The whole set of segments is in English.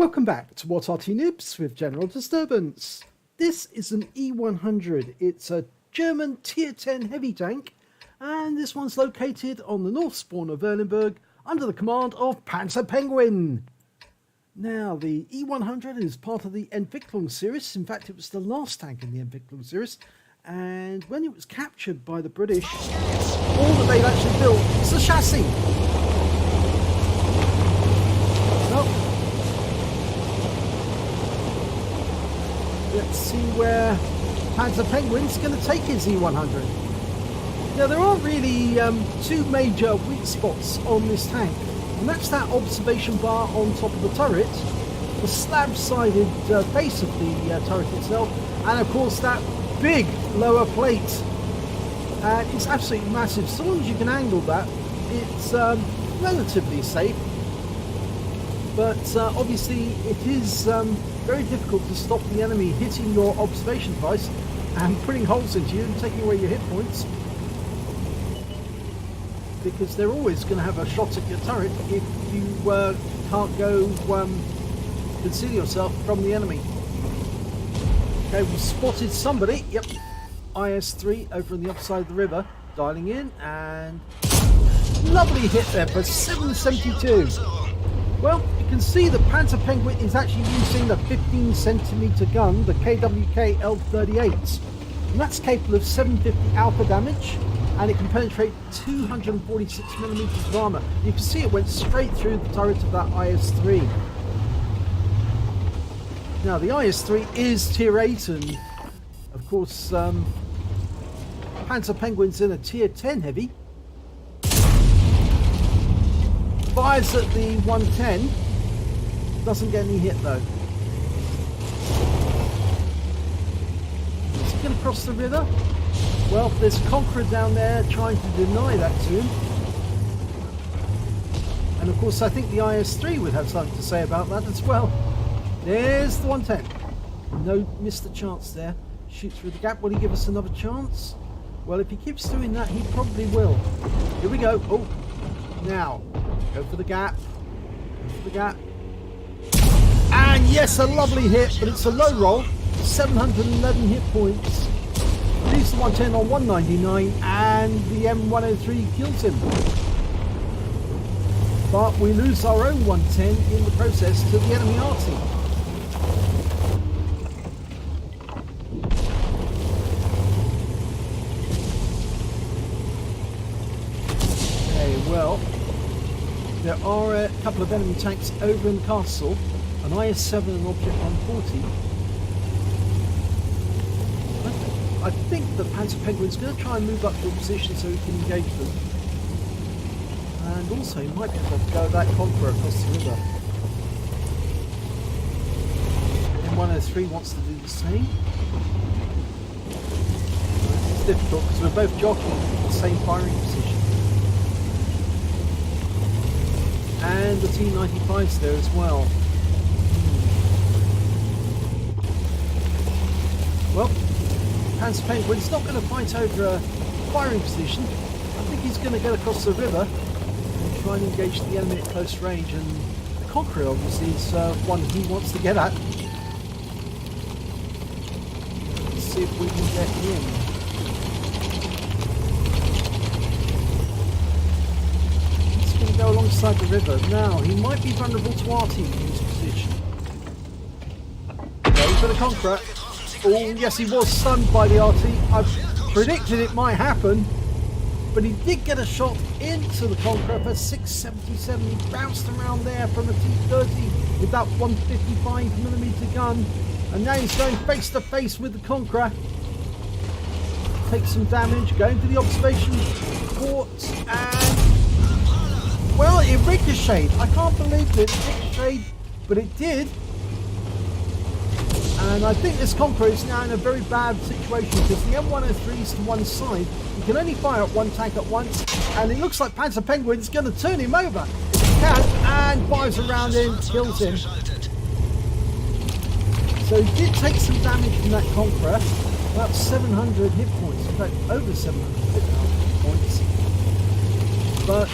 Welcome back to What Arty Noobs with General Disturbance. This is an E100. It's a German Tier 10 heavy tank, and this one's located on the north spawn of Erlenberg under the command of Panzerpenguin. Now, the E100 is part of the NVIDIA series. In fact, it was the last tank in the NVIDIA series, and when it was captured by the British, all that they'd actually built is the chassis. Well, let's see where Panzerpenguin's going to take his E100. Now, there are really two major weak spots on this tank, and that's that observation bar on top of the turret, the slab-sided base of the turret itself, and of course that big lower plate. And it's absolutely massive. So long as you can angle that, it's relatively safe. But obviously it is very difficult to stop the enemy hitting your observation device and putting holes into you and taking away your hit points, because they're always going to have a shot at your turret if you can't go conceal yourself from the enemy. Okay, we spotted somebody. Yep, IS-3 over on the other side of the river, dialing in, and lovely hit there for 772. Well, you can see the Panzerpenguin is actually using the 15cm gun, the KWK L38, and that's capable of 750 alpha damage, and it can penetrate 246mm of armor. You can see it went straight through the turret of that IS-3. Now, the IS-3 is Tier 8, and of course Panzerpenguin's in a Tier 10 heavy. Fires at the 110, doesn't get any hit though. Is he going to cross the river? Well, there's a Conqueror down there trying to deny that to him. And of course I think the IS-3 would have something to say about that as well. There's the 110. No, missed the chance there. Shoot through the gap. Will he give us another chance? Well, if he keeps doing that, he probably will. Here we go. Oh, now. Go for the gap. Go for the gap. And yes, a lovely hit, but it's a low roll. 711 hit points. Leaves the 110 on 199, and the M103 kills him. But we lose our own 110 in the process to the enemy Arty. Okay, well, there are a couple of enemy tanks over in the castle, an IS-7 and Object 140. I think the Panzerpenguin's going to try and move up to a position so he can engage them. And also he might be able to go that Conqueror across the river. M103 wants to do the same. It's difficult because we're both jockeying for the same firing position. And the T-95's there as well. Well, Panzerpenguin's not going to fight over a firing position. I think he's going to get across the river and try and engage the enemy at close range. And the Conqueror obviously is one he wants to get at. Let's see if we can get him. Go alongside the river. Now, he might be vulnerable to Arty in his position. Go for the Conqueror. Oh, yes, he was stunned by the Arty. I predicted it might happen, but he did get a shot into the Conqueror for 677. He bounced around there from a T-30 with that 155mm gun, and now he's going face to face with the Conqueror. Takes some damage, going for the observation port, and well, it ricocheted. I can't believe it ricocheted, but it did. And I think this Conqueror is now in a very bad situation because the M103 is to one side. You can only fire at one tank at once, and it looks like Panzerpenguin is going to turn him over if he can, and fires around him, kills him. So he did take some damage from that Conqueror, about 700 hit points, in fact over 700 hit points. But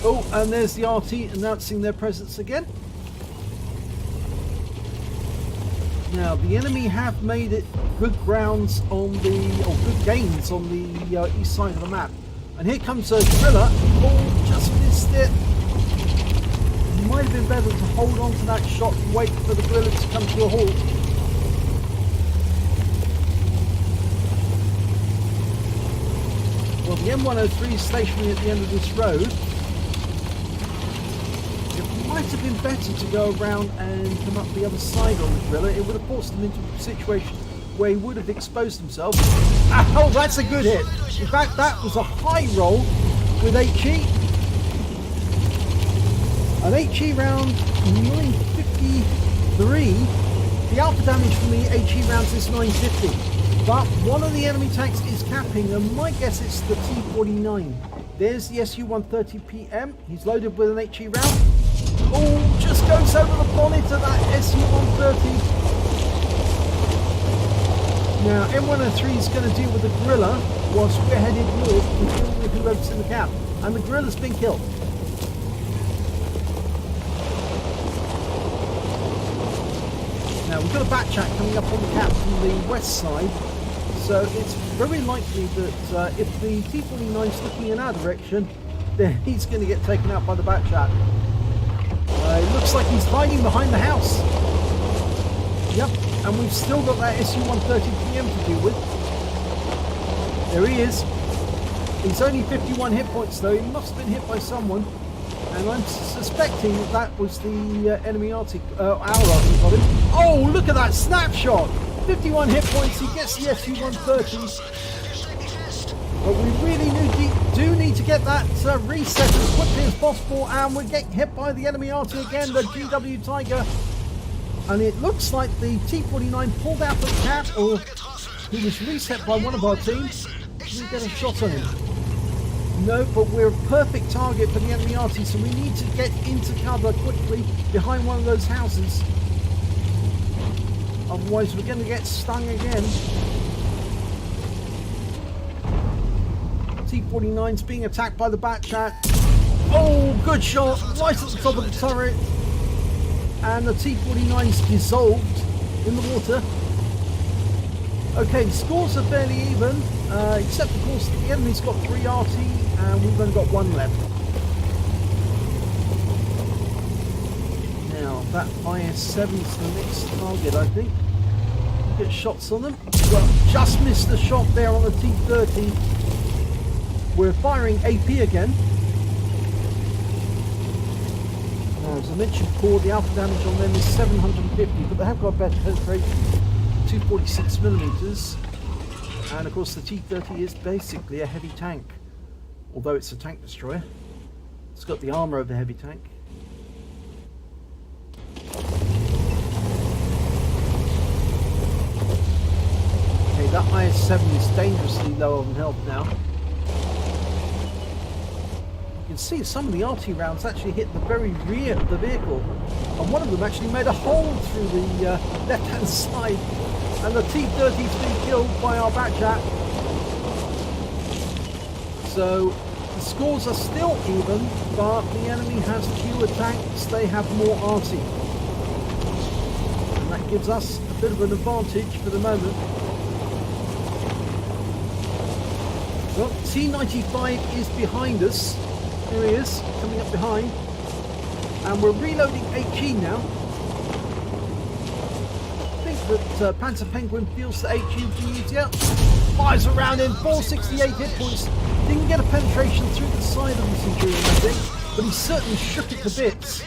oh, and there's the Arty announcing their presence again. Now the enemy have made it good grounds on the, or good gains on the east side of the map. And here comes a gorilla. Oh, just missed it. Might have been better to hold on to that shot and wait for the gorilla to come to a halt. Well, the M103 is stationary at the end of this road. It might have been better to go around and come up the other side on the gorilla. It would have forced him into a situation where he would have exposed himself. Oh, that's a good hit. In fact, that was a high roll with HE. An HE round 953. The alpha damage from the HE rounds is 950. But one of the enemy tanks is capping, and my guess it's the T-49. There's the SU-130 PM. He's loaded with an HE round. Oh, just goes over the bonnet of that SU-130. Now, M103 is going to deal with the gorilla whilst we're headed north and deal with whoever's in the cap. And the gorilla's been killed. Now, we've got a backchat coming up on the cap from the west side. So it's very likely that if the T-49 is looking in our direction, then he's going to get taken out by the backchat. It looks like he's hiding behind the house. Yep, and we've still got that SU-130 PM to deal with. There he is. He's only 51 hit points though. He must have been hit by someone. And I'm suspecting that was the enemy Arty, our Arty got him. Oh, look at that snapshot! 51 hit points, he gets the SU-130. But we really do need to get that reset as quickly as possible, and we're getting hit by the enemy Arty again, the GW Tiger. And it looks like the T-49 pulled out the cap, or he was reset by one of our teams. Can we get a shot on him? No, but we're a perfect target for the enemy Arty, so we need to get into cover quickly behind one of those houses. Otherwise, we're going to get stung again. T-49's being attacked by the backchat. Oh, good shot! Right at the top of the turret. And the T-49's dissolved in the water. Okay, the scores are fairly even, except of course the enemy's got 3 RT and we've only got 1 left. Now that IS-7's the next target, I think. Get shots on them. Well, just missed the shot there on the T-30. We're firing AP again. Now, as I mentioned before, the alpha damage on them is 750, but they have got better penetration. 246mm, and of course the T-30 is basically a heavy tank, although it's a tank destroyer. It's got the armour of a heavy tank. Okay, that IS-7 is dangerously low on health now. You can see some of the RT rounds actually hit the very rear of the vehicle, and one of them actually made a hole through the left-hand side. And the T-30's been killed by our backchat. So the scores are still even, but the enemy has fewer tanks, they have more RT. And that gives us a bit of an advantage for the moment. Well, T-95 is behind us. Here he is, coming up behind. And we're reloading HE now. That panzerpenguin feels the HE easier. Fires around in, 468 hit points. Didn't get a penetration through the side of the Centurion, I think, but he certainly shook it to bits.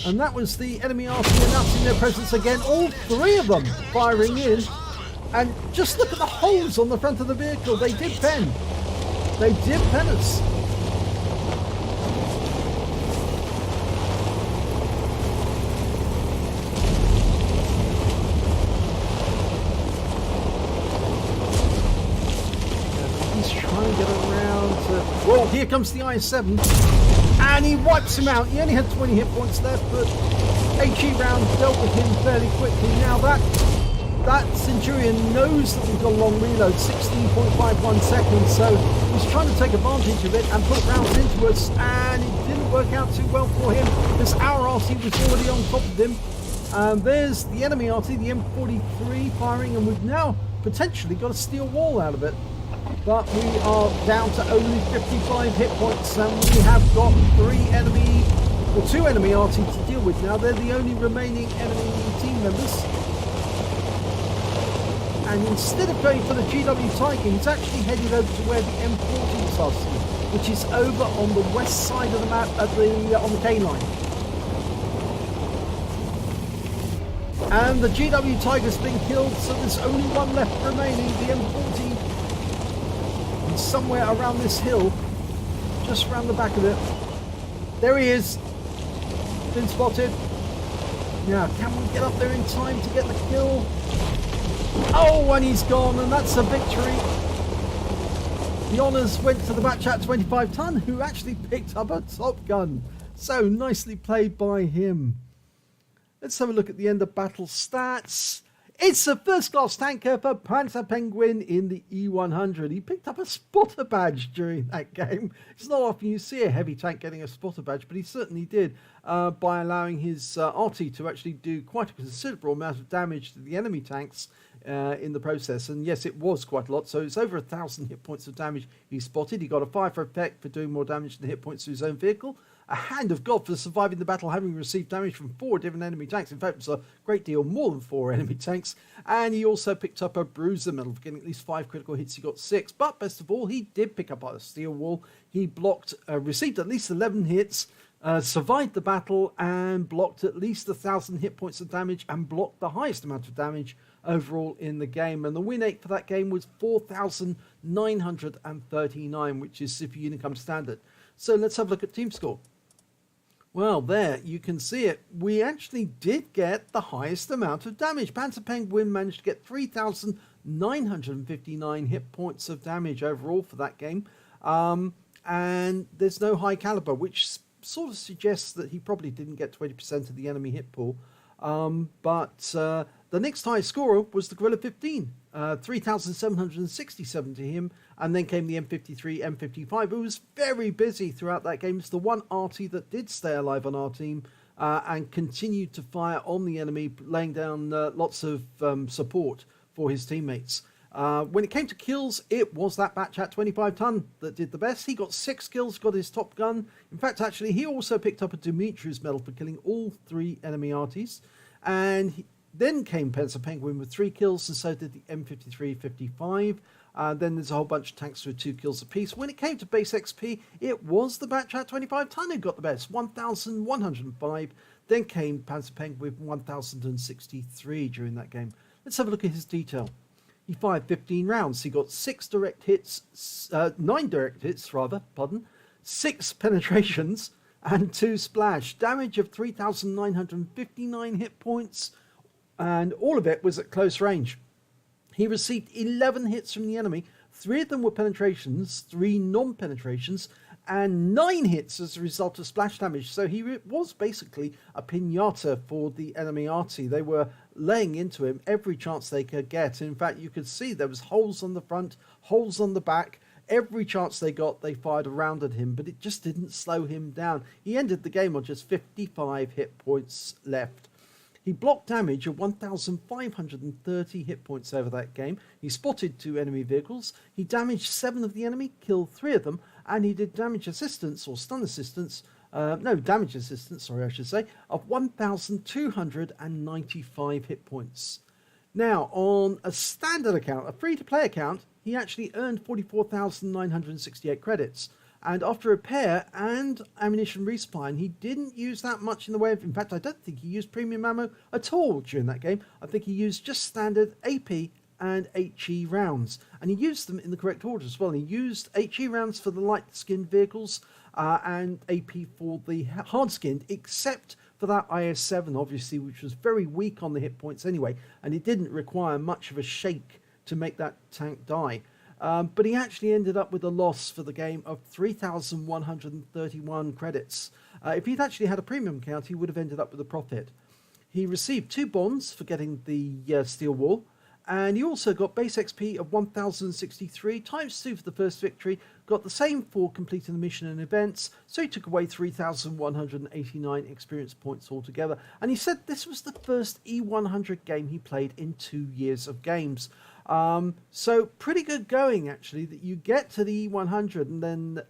And that was the enemy RT announcing their presence again. All 3 of them firing in. And just look at the holes on the front of the vehicle. They did pen. They did pen us. Well, here comes the IS-7, and he wipes him out. He only had 20 hit points left, but HE round dealt with him fairly quickly. Now that Centurion knows that we've got a long reload, 16.51 seconds, so he's trying to take advantage of it and put rounds into us, and it didn't work out too well for him because our RT was already on top of him, There's the enemy Arty, the M43 firing, and we've now potentially got a steel wall out of it. But we are down to only 55 hit points, and we have got two enemy Arty to deal with now. They're the only remaining enemy team members. And instead of going for the GW Tiger, he's actually headed over to where the M40 is asking, which is over on the west side of the map on the K line. And the GW Tiger's been killed, so there's only one left remaining, the M40. And somewhere around this hill, just around the back of it. There he is. Been spotted. Now, can we get up there in time to get the kill? Oh, and he's gone, and that's a victory. The honours went to the Batchat 25 ton, who actually picked up a Top Gun. So nicely played by him. Let's have a look at the end of battle stats. It's a first-class tanker for panzerpenguin in the E100. He picked up a spotter badge during that game. It's not often you see a heavy tank getting a spotter badge, but he certainly did by allowing his Arty to actually do quite a considerable amount of damage to the enemy tanks in the process. And yes, it was quite a lot. So it's over 1,000 hit points of damage he spotted. He got a fire for effect for doing more damage than hit points to his own vehicle. A hand of God for surviving the battle, having received damage from 4 different enemy tanks. In fact, it was a great deal more than 4 enemy tanks. And he also picked up a bruiser medal for getting at least 5 critical hits. He got 6. But best of all, he did pick up a steel wall. He received at least 11 hits, survived the battle, and blocked at least 1,000 hit points of damage, and blocked the highest amount of damage overall in the game. And the win rate for that game was 4,939, which is Super Unicum standard. So let's have a look at team score. Well, there, you can see it. We actually did get the highest amount of damage. panzerpenguin managed to get 3,959 hit points of damage overall for that game. And there's no high caliber, which sort of suggests that he probably didn't get 20% of the enemy hit pool. But the next highest scorer was the Gorilla 15, 3,767 to him, and then came the M53, M55, who was very busy throughout that game. It's the one Arty that did stay alive on our team and continued to fire on the enemy, laying down lots of support for his teammates. When it came to kills, it was that Batchat 25 ton that did the best. He got 6 kills, got his Top Gun. In fact, actually, he also picked up a Dimitri's medal for killing all 3 enemy Arties. And then came panzerpenguin with 3 kills, and so did the M53, 55. Then there's a whole bunch of tanks with 2 kills apiece. When it came to base XP, it was the Batchat 25 ton who got the best, 1,105. Then came panzerpenguin with 1,063 during that game. Let's have a look at his detail. He fired 15 rounds. He got 9 direct hits, 6 penetrations, and 2 splash. Damage of 3,959 hit points, and all of it was at close range. He received 11 hits from the enemy. 3 of them were penetrations, 3 non-penetrations, and 9 hits as a result of splash damage. So he was basically a pinata for the enemy Arty. They were laying into him every chance they could get. In fact, you could see there was holes on the front, holes on the back. Every chance they got, they fired a round at him, but it just didn't slow him down. He ended the game on just 55 hit points left. He blocked damage of 1,530 hit points over that game. He spotted 2 enemy vehicles. He damaged 7 of the enemy, killed 3 of them, and he did damage assistance, or stun assistance, damage assistance, sorry, I should say, of 1,295 hit points. Now, on a standard account, a free-to-play account, he actually earned 44,968 credits. And after repair and ammunition resupply, he didn't use that much in the way of... In fact, I don't think he used premium ammo at all during that game. I think he used just standard AP and HE rounds. And he used them in the correct order as well. He used HE rounds for the light-skinned vehicles and AP for the hard-skinned, except for that IS-7, obviously, which was very weak on the hit points anyway. And it didn't require much of a shake to make that tank die. But he actually ended up with a loss for the game of 3,131 credits. If he'd actually had a premium account, he would have ended up with a profit. He received 2 bonds for getting the steel wall, And you also got base XP of 1063 times 2 for the first victory, got the same for completing the mission and events, so he took away 3189 experience points altogether. And he said this was the first E100 game he played in 2 years of games. So pretty good going, actually, that you get to the E100 and then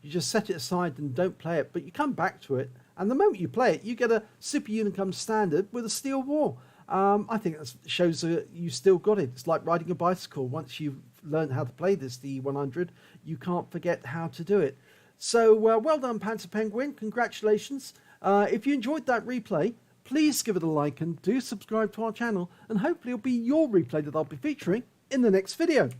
you just set it aside and don't play it, but you come back to it, and the moment you play it, you get a Super Unicum Standard with a Steel War. I think that shows you still got it. It's like riding a bicycle. Once you've learned how to play this, the E100, you can't forget how to do it. So well done, Panzer Penguin. Congratulations. If you enjoyed that replay, please give it a like and do subscribe to our channel, and hopefully it'll be your replay that I'll be featuring in the next video.